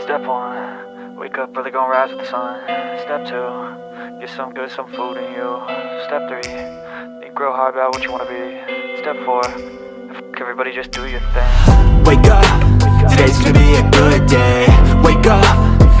Step one, wake up early, gonna rise with the sun. Step two, get some good, some food in you. Step three, think real hard about what you wanna be. Step four, everybody just do your thing. Wake up, today's gonna be a good day. Wake up,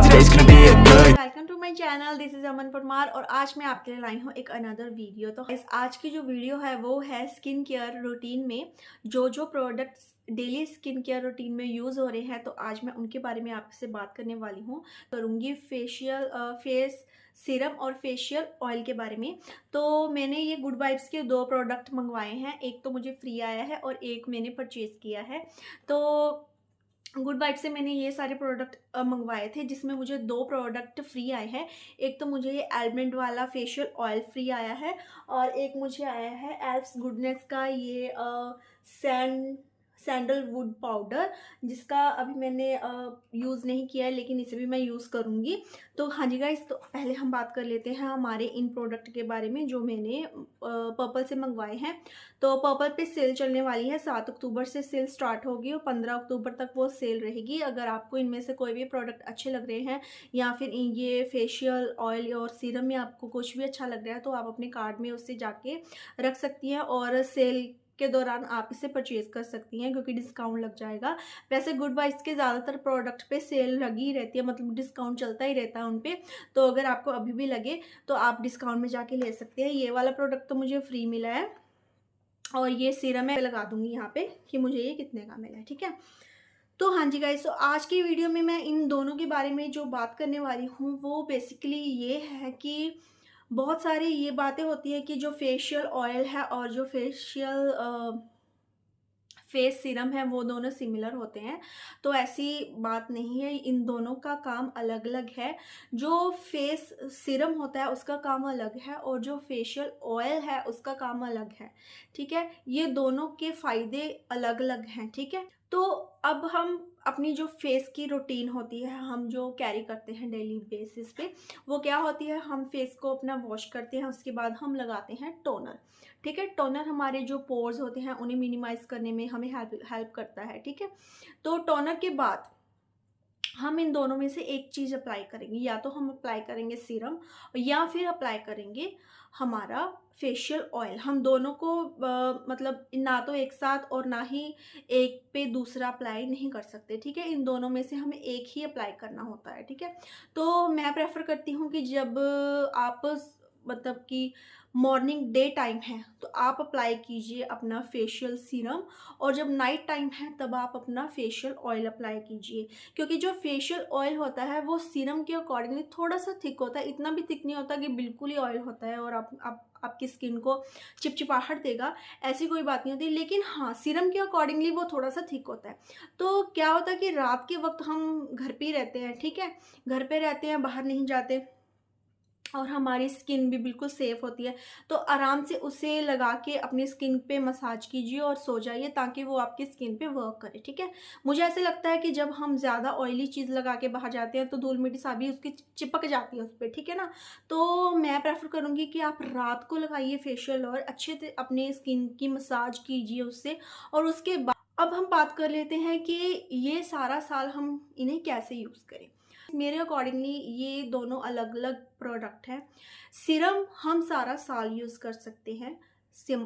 today's gonna be a good welcome to my channel, this is Aman Parmar और आज मैं आपके लिए लाई हूँ एक another video. तो आज की जो वीडियो है वो है स्किन केयर रूटीन में जो products daily skin care routine में यूज़ हो रहे हैं, तो आज मैं उनके बारे में आपसे बात करने वाली हूँ। करूँगी फेस सीरम और फेशियल ऑयल के बारे में। तो मैंने ये गुड वाइब्स के 2 प्रोडक्ट मंगवाए हैं, एक तो मुझे फ्री आया है और एक मैंने परचेज़ किया है। तो गुड वाइब से मैंने ये सारे प्रोडक्ट मंगवाए थे, जिसमें मुझे 2 प्रोडक्ट फ्री आए हैं। एक तो मुझे ये एलमेंट वाला फेशियल ऑयल फ्री आया है और एक मुझे आया है एल्फ्स गुडनेस का ये सैंडलवुड पाउडर, जिसका अभी मैंने यूज़ नहीं किया है, लेकिन इसे भी मैं यूज़ करूँगी। तो हाँ जी गाइस, तो पहले हम बात कर लेते हैं हमारे इन प्रोडक्ट के बारे में जो मैंने पर्पल से मंगवाए हैं। तो पर्पल पे सेल चलने वाली है, 7 अक्टूबर से सेल स्टार्ट होगी और 15 अक्टूबर तक वो सेल रहेगी। अगर आपको इनमें से कोई भी प्रोडक्ट अच्छे लग रहे हैं या फिर ये फेशियल ऑयल और सीरम में आपको कुछ भी अच्छा लग रहा है, तो आप अपने कार्ट में उससे जाके रख सकती हैं और सेल के दौरान आप इसे परचेज कर सकती हैं, क्योंकि डिस्काउंट लग जाएगा। वैसे गुड वाइब्स के ज़्यादातर प्रोडक्ट पे सेल लगी ही रहती है, मतलब डिस्काउंट चलता ही रहता है उन पे। तो अगर आपको अभी भी लगे तो आप डिस्काउंट में जाके ले सकते हैं। ये वाला प्रोडक्ट तो मुझे फ्री मिला है और ये सीरम मैं लगा दूंगी यहाँ पे कि मुझे ये कितने का मिला है, ठीक है। तो हाँ जी गाइस, तो आज की वीडियो में मैं इन दोनों के बारे में जो बात करने वाली हूँ वो बेसिकली ये है कि बहुत सारी ये बातें होती है कि जो फेशियल ऑयल है और जो फेस सीरम है वो दोनों सिमिलर होते हैं। तो ऐसी बात नहीं है, इन दोनों का काम अलग अलग है। जो फेस सीरम होता है उसका काम अलग है और जो फेशियल ऑयल है उसका काम अलग है, ठीक है। ये दोनों के फ़ायदे अलग अलग हैं, ठीक है। तो अब हम अपनी जो फेस की रूटीन होती है, हम जो कैरी करते हैं डेली बेसिस पे, वो क्या होती है, हम फेस को अपना वॉश करते हैं, उसके बाद हम लगाते हैं टोनर, ठीक है। टोनर हमारे जो पोर्स होते हैं उन्हें मिनिमाइज करने में हमें हेल्प करता है, ठीक है। तो टोनर के बाद हम इन दोनों में से एक चीज़ अप्लाई करेंगे, या तो हम अप्लाई करेंगे सीरम या फिर अप्लाई करेंगे हमारा फेशियल ऑयल। हम दोनों को मतलब ना तो एक साथ और ना ही एक पे दूसरा अप्लाई नहीं कर सकते, ठीक है। इन दोनों में से हमें एक ही अप्लाई करना होता है, ठीक है। तो मैं प्रेफर करती हूँ कि जब आप मतलब कि मॉर्निंग डे टाइम है तो आप अप्लाई कीजिए अपना फेशियल सीरम, और जब नाइट टाइम है तब आप अपना फेशियल ऑयल अप्लाई कीजिए। क्योंकि जो फेशियल ऑयल होता है वो सीरम के अकॉर्डिंगली थोड़ा सा थिक होता है, इतना भी थिक नहीं होता कि बिल्कुल ही ऑयल होता है और आपकी स्किन को चिपचिपाहट देगा, ऐसी कोई बात नहीं होती। लेकिन हाँ, सीरम के अकॉर्डिंगली वो थोड़ा सा थिक होता है। तो क्या होता है कि रात के वक्त हम घर पे ही रहते हैं, ठीक है, घर पे रहते हैं, बाहर नहीं जाते और हमारी स्किन भी बिल्कुल सेफ़ होती है। तो आराम से उसे लगा के अपनी स्किन पे मसाज कीजिए और सो जाइए, ताकि वो आपकी स्किन पे वर्क करे, ठीक है। मुझे ऐसे लगता है कि जब हम ज़्यादा ऑयली चीज़ लगा के बाहर जाते हैं तो धूल मिट्टी सा भी उसकी चिपक जाती है उस पर, ठीक है ना। तो मैं प्रेफर करूँगी कि आप रात को लगाइए फेशियल और अच्छे से अपनी स्किन की मसाज कीजिए उससे। और उसके बाद अब हम बात कर लेते हैं कि ये सारा साल हम इन्हें कैसे यूज़ करें। मेरे अकॉर्डिंगली ये दोनों अलग अलग प्रोडक्ट हैं। सीरम हम सारा साल यूज़ कर सकते हैं,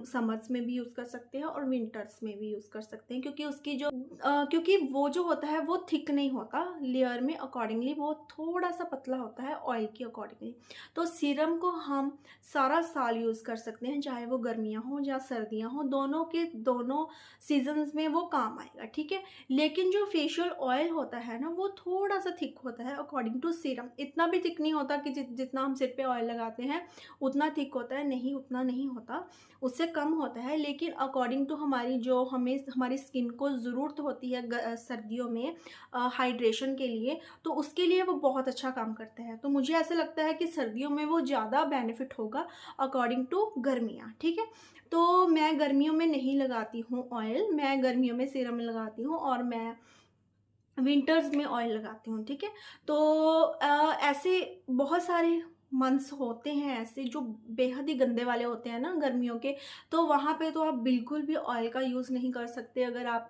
समर्स में भी यूज़ कर सकते हैं और विंटर्स में भी यूज़ कर सकते हैं, क्योंकि उसकी जो क्योंकि वो जो होता है वो थिक नहीं होता लेयर में, अकॉर्डिंगली वो थोड़ा सा पतला होता है ऑयल के अकॉर्डिंगली। तो सीरम को हम सारा साल यूज़ कर सकते हैं, चाहे वो गर्मियाँ हों या सर्दियाँ हों, दोनों के दोनों सीजन्स में वो काम आएगा, ठीक है। लेकिन जो फेशियल ऑयल होता है ना, वो थोड़ा सा थिक होता है अकॉर्डिंग टू सीरम। इतना भी थिक नहीं होता कि जितना हम सिर पे ऑयल लगाते हैं उतना थिक होता है, नहीं, उतना नहीं होता, उससे कम होता है। लेकिन अकॉर्डिंग टू हमारी जो हमारी स्किन को ज़रूरत होती है सर्दियों में हाइड्रेशन के लिए, तो उसके लिए वो बहुत अच्छा काम करता है। तो मुझे ऐसा लगता है कि सर्दियों में वो ज़्यादा बेनिफिट होगा अकॉर्डिंग टू गर्मियाँ, ठीक है। तो मैं गर्मियों में नहीं लगाती हूँ ऑयल, मैं गर्मियों में सीरम लगाती हूँ और मैं विंटर्स में ऑयल लगाती हूँ, ठीक है। तो ऐसे बहुत सारे मंथ्स होते हैं ऐसे जो बेहद ही गंदे वाले होते हैं ना गर्मियों के, तो वहाँ पे तो आप बिल्कुल भी ऑयल का यूज़ नहीं कर सकते। अगर आप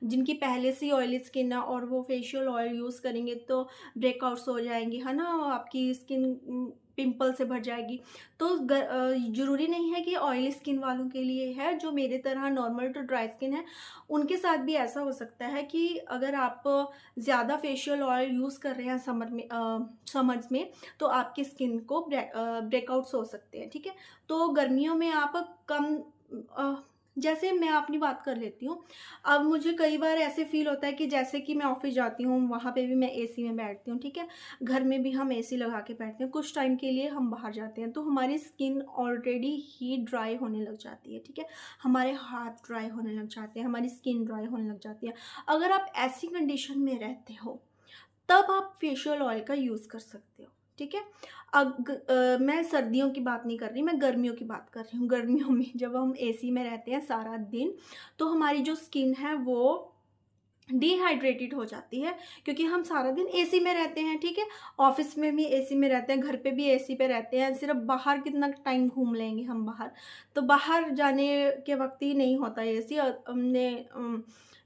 जिनकी पहले से ही ऑयली स्किन है और वो फेशियल ऑयल यूज़ करेंगे तो ब्रेकआउट्स हो जाएंगे, है ना, आपकी स्किन पिंपल से भर जाएगी। तो ज़रूरी नहीं है कि ऑयली स्किन वालों के लिए है, जो मेरे तरह नॉर्मल टू ड्राई स्किन है उनके साथ भी ऐसा हो सकता है कि अगर आप ज़्यादा फेशियल ऑयल यूज़ कर रहे हैं समर्स में, तो आपकी स्किन को ब्रेकआउट्स हो सकते हैं, ठीक है। तो गर्मियों में आप कम अ, जैसे मैं अपनी बात कर लेती हूँ। अब मुझे कई बार ऐसे फ़ील होता है कि जैसे कि मैं ऑफ़िस जाती हूँ, वहाँ पे भी मैं एसी में बैठती हूँ, ठीक है। घर में भी हम एसी लगा के बैठते हैं, कुछ टाइम के लिए हम बाहर जाते हैं, तो हमारी स्किन ऑलरेडी ही ड्राई होने लग जाती है, ठीक है। हमारे हाथ ड्राई होने लग जाते हैं, हमारी स्किन ड्राई होने लग जाती है। अगर आप ऐसी कंडीशन में रहते हो, तब आप फेशियल ऑयल का यूज़ कर सकते हो, ठीक है। मैं सर्दियों की बात नहीं कर रही, मैं गर्मियों की बात कर रही हूँ। गर्मियों में जब हम एसी में रहते हैं सारा दिन, तो हमारी जो स्किन है वो डिहाइड्रेटेड हो जाती है, क्योंकि हम सारा दिन एसी में रहते हैं, ठीक है। ऑफिस में भी एसी में रहते हैं, घर पे भी एसी पे रहते हैं, सिर्फ बाहर कितना टाइम घूम लेंगे हम बाहर, तो बाहर जाने के वक्त ही नहीं होता एसी। हमने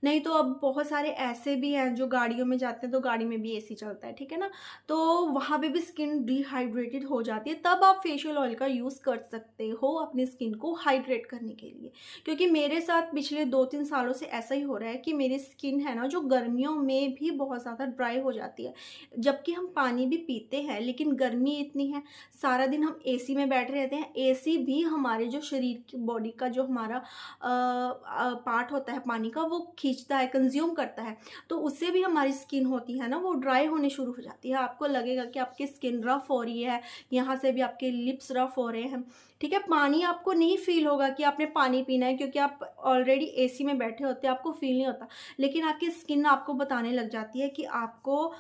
नहीं तो अब बहुत सारे ऐसे भी हैं जो गाड़ियों में जाते हैं, तो गाड़ी में भी एसी चलता है, ठीक है ना। तो वहाँ पे भी स्किन डिहाइड्रेटेड हो जाती है, तब आप फेशियल ऑयल का यूज़ कर सकते हो अपनी स्किन को हाइड्रेट करने के लिए। क्योंकि मेरे साथ पिछले 2-3 सालों से ऐसा ही हो रहा है कि मेरी स्किन है ना, जो गर्मियों में भी बहुत ज़्यादा ड्राई हो जाती है। जबकि हम पानी भी पीते हैं, लेकिन गर्मी इतनी है, सारा दिन हम एसी में बैठे रहते हैं। एसी भी हमारे जो शरीर की बॉडी का जो हमारा पार्ट होता है पानी का, वो खींचता है, कंज्यूम करता है। तो उससे भी हमारी स्किन होती है ना, वो ड्राई होने शुरू हो जाती है। आपको लगेगा कि आपकी स्किन रफ़ हो रही है, यहाँ से भी आपके लिप्स रफ़ हो रहे हैं, ठीक है। पानी आपको नहीं फ़ील होगा कि आपने पानी पीना है, क्योंकि आप ऑलरेडी एसी में बैठे होते हैं, आपको फ़ील नहीं होता। लेकिन आपकी स्किन आपको बताने लग जाती है कि आपको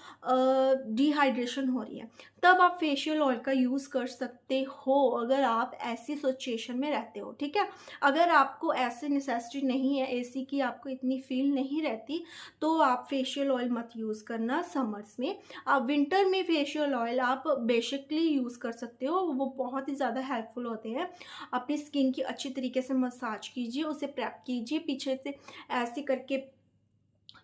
डिहाइड्रेशन हो रही है। तब आप फेशियल ऑयल का यूज़ कर सकते हो, अगर आप ऐसी सिचुएशन में रहते हो, ठीक है। अगर आपको ऐसी नेसेसिटी नहीं है एसी की, आपको इतनी फ़ील नहीं रहती, तो आप फेशियल ऑयल मत यूज़ करना समर्स में। आप विंटर में फेशियल ऑयल आप बेसिकली यूज़ कर सकते हो, वो बहुत ही ज़्यादा हेल्पफुल होते हैं। अपनी स्किन की अच्छी तरीके से मसाज कीजिए, उसे प्रेप कीजिए, पीछे से ऐसे करके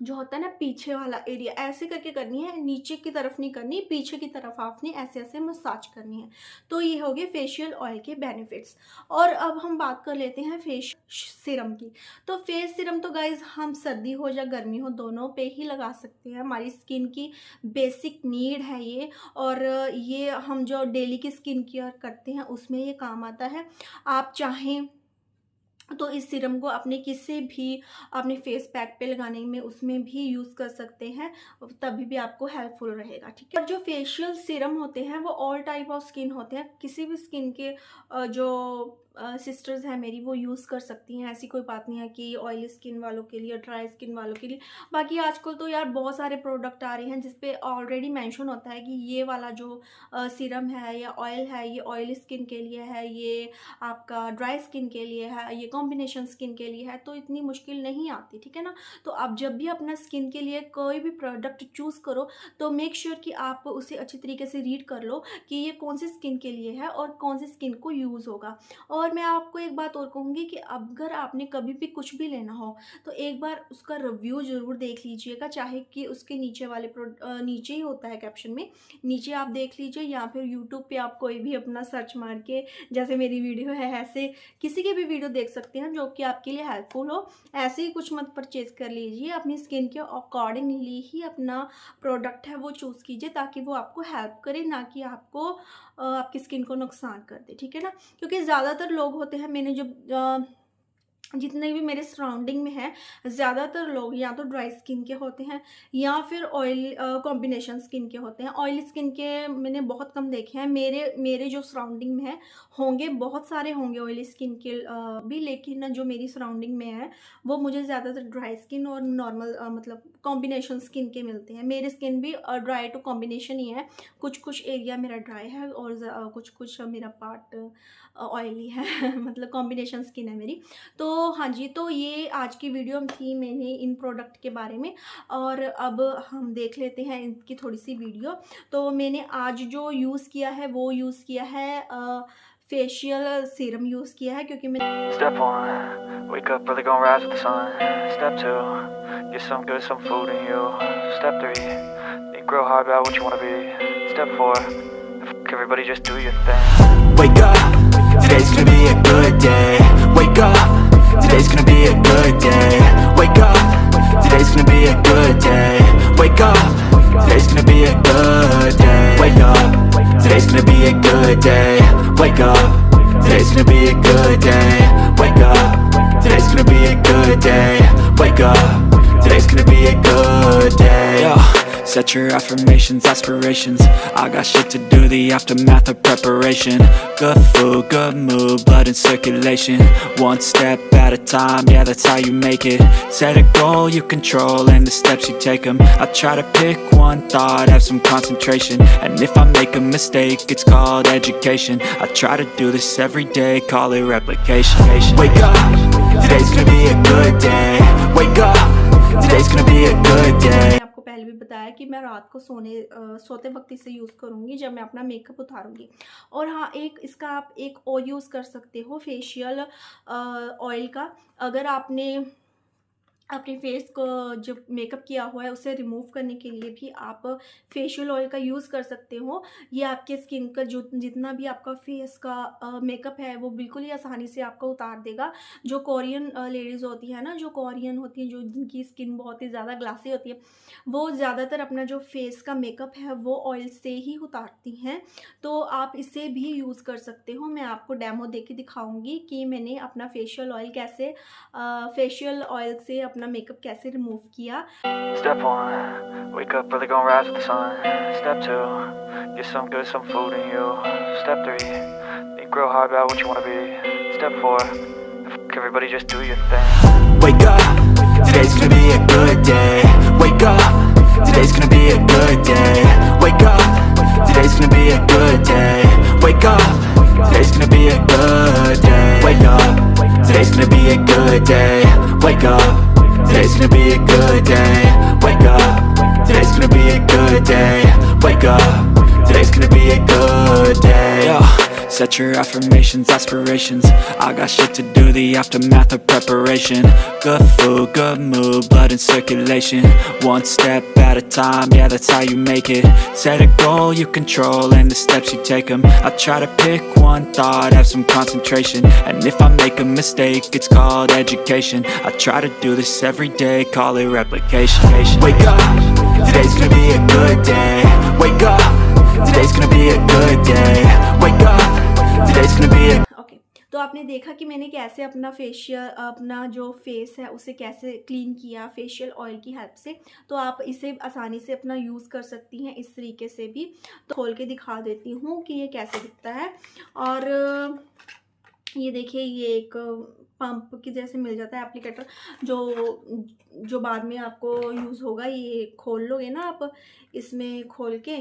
जो होता है ना, पीछे वाला एरिया ऐसे करके करनी है, नीचे की तरफ नहीं करनी, पीछे की तरफ आपने ऐसे ऐसे मसाज करनी है। तो ये हो गए फेशियल ऑयल के बेनिफिट्स। और अब हम बात कर लेते हैं फेस सीरम की। तो फेस सीरम तो गाइज हम सर्दी हो या गर्मी हो दोनों पे ही लगा सकते हैं, हमारी स्किन की बेसिक नीड है ये। और ये हम जो डेली की स्किन केयर करते हैं उसमें ये काम आता है। आप चाहें तो इस सीरम को अपने किसी भी अपने फेस पैक पे लगाने में उसमें भी यूज़ कर सकते हैं, तभी भी आपको हेल्पफुल रहेगा, ठीक है। और जो फेशियल सीरम होते हैं वो ऑल टाइप ऑफ स्किन होते हैं, किसी भी स्किन के जो सिस्टर्स हैं मेरी वो यूज़ कर सकती हैं। ऐसी कोई बात नहीं है कि ऑयली स्किन वालों के लिए, ड्राई स्किन वालों के लिए। बाकी आजकल तो यार बहुत सारे प्रोडक्ट आ रहे हैं जिस पे ऑलरेडी मेंशन होता है कि ये वाला जो सीरम है या ऑयल है ये ऑयली स्किन के लिए है, ये आपका ड्राई स्किन के लिए है, ये कॉम्बिनेशन स्किन के लिए है, तो इतनी मुश्किल नहीं आती, ठीक है ना। तो आप जब भी अपना स्किन के लिए कोई भी प्रोडक्ट चूज़ करो, तो मेक श्योर कि आप उसे अच्छी तरीके से रीड कर लो कि ये कौन सी स्किन के लिए है और कौन सी स्किन को यूज़ होगा। और मैं आपको एक बात और कहूँगी कि अगर आपने कभी भी कुछ भी लेना हो, तो एक बार उसका रिव्यू ज़रूर देख लीजिएगा, चाहे कि उसके नीचे वाले नीचे ही होता है कैप्शन में, नीचे आप देख लीजिए, या फिर यूट्यूब पे आप कोई भी अपना सर्च मार के, जैसे मेरी वीडियो है ऐसे किसी की भी वीडियो देख सकते हैं जो कि आपके लिए हेल्पफुल हो। ऐसे ही कुछ मत परचेज कर लीजिए, अपनी स्किन के अकॉर्डिंगली ही अपना प्रोडक्ट है वो चूज़ कीजिए, ताकि वो आपको हेल्प करे, ना कि आपको आपकी स्किन को नुकसान कर दे, ठीक है ना। क्योंकि ज़्यादातर लोग होते हैं, मैंने जो जितने भी मेरे सराउंडिंग में हैं, ज़्यादातर लोग या तो ड्राई स्किन के होते हैं या फिर ऑयल कॉम्बिनेशन स्किन के होते हैं। ऑयली स्किन के मैंने बहुत कम देखे हैं, मेरे मेरे जो सराउंडिंग में है, होंगे बहुत सारे होंगे ऑयली स्किन के भी, लेकिन जो मेरी सराउंडिंग में है वो मुझे ज़्यादातर ड्राई स्किन और नॉर्मल मतलब कॉम्बिनेशन स्किन के मिलते हैं। मेरी स्किन भी ड्राई टू कॉम्बिनेशन ही है, कुछ कुछ एरिया मेरा ड्राई है और कुछ कुछ मेरा पार्ट ऑयली है मतलब कॉम्बिनेशन स्किन है मेरी। तो हाँ जी, तो ये आज की वीडियो थी मैंने इन प्रोडक्ट के बारे में। और अब हम देख लेते हैं इनकी थोड़ी-सी वीडियो। तो मैंने आज जो यूज़ किया है वो यूज़ किया है फेशियल सीरम यूज़ किया है क्योंकि मैं Step 1, wake up early, gonna rise with the sun. Step 2, get some good, some food in you. Step 3, think real hard about what you wanna be. Step 4, everybody just do your thing. Wake up, today's gonna be a good day. Wake up, today's gonna be a good day. Wake up, today's gonna be a good day. Wake up, today's gonna be a good day. Wake up, today's gonna be a good day. Wake up, today's gonna be a good day. Wake up, today's gonna be a good day. Wake up, today's gonna be a good day. Yo, set your affirmations, aspirations. I got shit to do, the aftermath of preparation. Good food, good mood, blood in circulation. One step at a time, yeah, that's how you make it. Set a goal you control and the steps you take them. I try to pick one thought, have some concentration. And if I make a mistake, it's called education. I try to do this every day, call it replication. Wake up, today's gonna be a good day. Wake up, today's gonna be a good day. मैंने आपको पहले भी बताया कि मैं रात को सोते वक्त इसे यूज़ करूँगी जब मैं अपना मेकअप उतारूँगी। और हाँ, एक इसका आप एक और यूज़ कर सकते हो फेशियल ऑयल का। अगर आपने अपने फेस को जो मेकअप किया हुआ है उसे रिमूव करने के लिए भी आप फेशियल ऑयल का यूज़ कर सकते हो। ये आपके स्किन का जो जितना भी आपका फेस का मेकअप है वो बिल्कुल ही आसानी से आपका उतार देगा। जो कोरियन लेडीज़ होती है ना, जो कोरियन होती हैं, जो जिनकी स्किन बहुत ही ज़्यादा ग्लासी होती है, वो ज़्यादातर अपना जो फेस का मेकअप है वो ऑयल से ही उतारती हैं। तो आप इसे भी यूज़ कर सकते हो। मैं आपको डेमो दे के दिखाऊँगी कि मैंने अपना फेशियल ऑयल से अपना मेकअप कैसे रिमूव किया। Step 1, wake up early, gonna rise with the sun. Step 2, get some good, some food in you. Step 3, think real hard about what you wanna be. Step 4, everybody just do your thing. Wake up, today's gonna be a good day. Wake up, today's gonna be a good day. Wake up, today's gonna be a good day. Wake up, today's gonna be a good day. Wake up, today's gonna be a good day. Wake up, today's gonna be a good day. Wake up, today's gonna be a good day. Wake up, today's gonna be a good day. Yo, set your affirmations, aspirations. I got shit to do, the aftermath of preparation. Good food, good mood, blood in circulation. One step at a time, yeah, that's how you make it. Set a goal you control and the steps you take them. I try to pick one thought, have some concentration. And if I make a mistake, it's called education. I try to do this every day, call it replication. Wake up, today's gonna be a good day. Wake up, today's gonna be a good day. Wake up, today's gonna be a okay, तो आपने देखा कि मैंने कैसे अपना जो face है उसे कैसे क्लीन किया फेशियल ऑयल की हेल्प से। तो आप इसे आसानी से अपना यूज़ कर सकती हैं इस तरीके से भी। तो खोल के दिखा देती हूँ कि ये कैसे दिखता है। और ये देखिए, ये एक पंप की जैसे मिल जाता है एप्लीकेटर, जो बाद में आपको यूज़ होगा। ये खोल लोगे ना आप इसमें खोल के,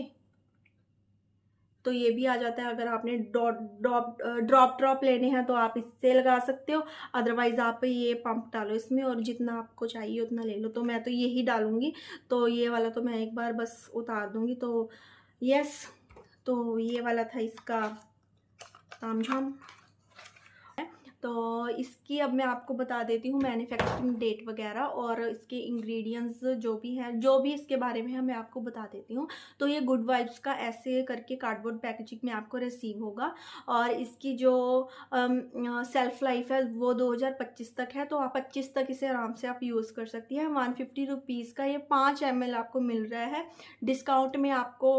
तो ये भी आ जाता है। अगर आपने ड्रॉप लेने हैं तो आप इससे लगा सकते हो। अदरवाइज़ आप ये पंप डालो इसमें और जितना आपको चाहिए उतना ले लो। तो मैं तो यही डालूँगी। तो ये वाला तो मैं एक बार बस उतार दूँगी। तो यस, तो ये वाला था इसका तामझाम। तो इसकी अब मैं आपको बता देती हूँ मैन्युफैक्चरिंग डेट वगैरह और इसके इंग्रेडिएंट्स जो भी हैं, जो भी इसके बारे में है मैं आपको बता देती हूँ। तो ये गुड वाइब्स का ऐसे करके कार्डबोर्ड पैकेजिंग में आपको रिसीव होगा। और इसकी जो सेल्फ लाइफ है वो 2025 तक है। तो आप 25 तक इसे आराम से आप यूज़ कर सकती हैं। 150 रुपीज़ का ये 5 ml आपको मिल रहा है। डिस्काउंट में आपको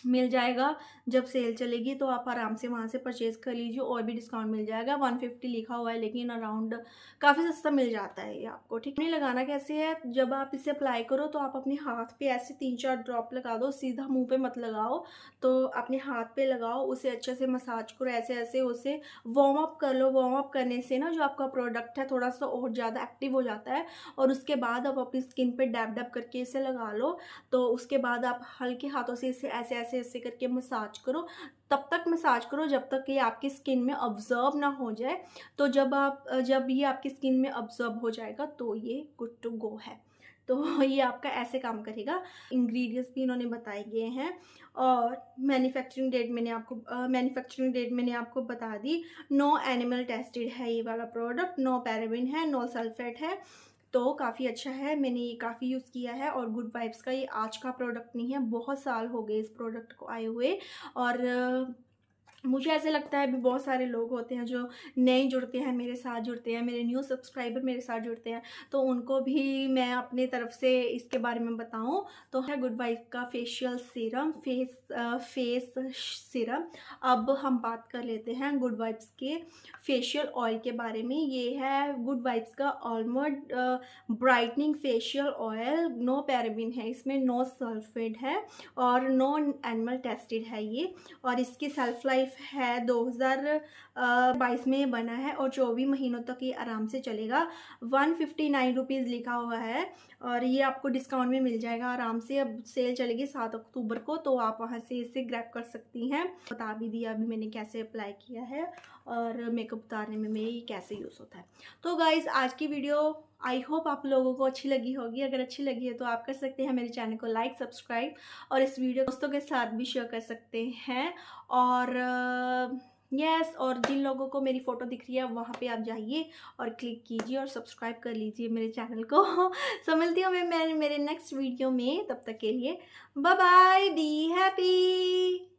मिल जाएगा। जब सेल चलेगी तो आप आराम से वहाँ से परचेज़ कर लीजिए और भी डिस्काउंट मिल जाएगा। 150 लिखा हुआ है लेकिन अराउंड काफ़ी सस्ता मिल जाता है ये आपको। ठीक है, लगाना कैसे है, जब आप इसे अप्लाई करो तो आप अपने हाथ पे ऐसे 3-4 ड्रॉप लगा दो। सीधा मुंह पे मत लगाओ, तो अपने हाथ पे लगाओ, उसे अच्छे से मसाज करो, ऐसे ऐसे उसे वार्म अप कर लो। वार्म अप करने से ना जो आपका प्रोडक्ट है थोड़ा सा और ज़्यादा एक्टिव हो जाता है। और उसके बाद आप अपनी स्किन पे डैब डैब करके इसे लगा लो। तो उसके बाद आप हल्के हाथों से इसे ऐसे ऐसे ऐसे करके मसाज करो, तब तक मसाज करो जब तक ये आपकी स्किन में ऑब्जर्व ना हो जाए। तो जब ये आपकी स्किन में ऑब्जर्व हो जाएगा तो ये गुड टू गो है। तो ये आपका ऐसे काम करेगा। इंग्रेडिएंट्स भी इन्होंने बताए गए हैं और मैन्युफैक्चरिंग डेट मैंने आपको बता दी। नो एनिमल टेस्टेड है ये वाला प्रोडक्ट, नो पैराबिन है, नो सल्फेट है, तो काफ़ी अच्छा है। मैंने ये काफ़ी यूज़ किया है और गुड वाइब्स का ये आज का प्रोडक्ट नहीं है, बहुत साल हो गए इस प्रोडक्ट को आए हुए। और मुझे ऐसे लगता है अभी बहुत सारे लोग होते हैं जो नए जुड़ते हैं, मेरे साथ जुड़ते हैं, मेरे न्यू सब्सक्राइबर मेरे साथ जुड़ते हैं, तो उनको भी मैं अपने तरफ से इसके बारे में बताऊं तो है गुड वाइफ का फेशियल सीरम, फेस सीरम। अब हम बात कर लेते हैं गुड वाइब्स के फेशियल ऑयल के बारे में। ये है गुड वाइब्स का almost brightening facial oil, no paraben है इसमें, नो सल्फेट है और नो एनिमल टेस्टेड है ये। और इसकी सेल्फ लाइफ है 2022 में बना है और 24 महीनों तक ये आराम से चलेगा। 159 रुपीज़ लिखा हुआ है और ये आपको डिस्काउंट में मिल जाएगा आराम से। अब सेल चलेगी 7 अक्टूबर को, तो आप वहाँ से इसे ग्रैब कर सकती हैं। बता भी दिया अभी मैंने कैसे अप्लाई किया है और मेकअप उतारने में ये कैसे यूज़ होता है। तो गाइज़ आज की वीडियो आई होप आप लोगों को अच्छी लगी होगी। अगर अच्छी लगी है तो आप कर सकते हैं मेरे चैनल को लाइक, सब्सक्राइब और इस वीडियो दोस्तों के साथ भी शेयर कर सकते हैं। और यस और जिन लोगों को मेरी फ़ोटो दिख रही है वहाँ पे आप जाइए और क्लिक कीजिए और सब्सक्राइब कर लीजिए मेरे चैनल को। सो मिलती हूँ मैं मेरे नेक्स्ट वीडियो में, तब तक के लिए बाय बाय, बी हैप्पी।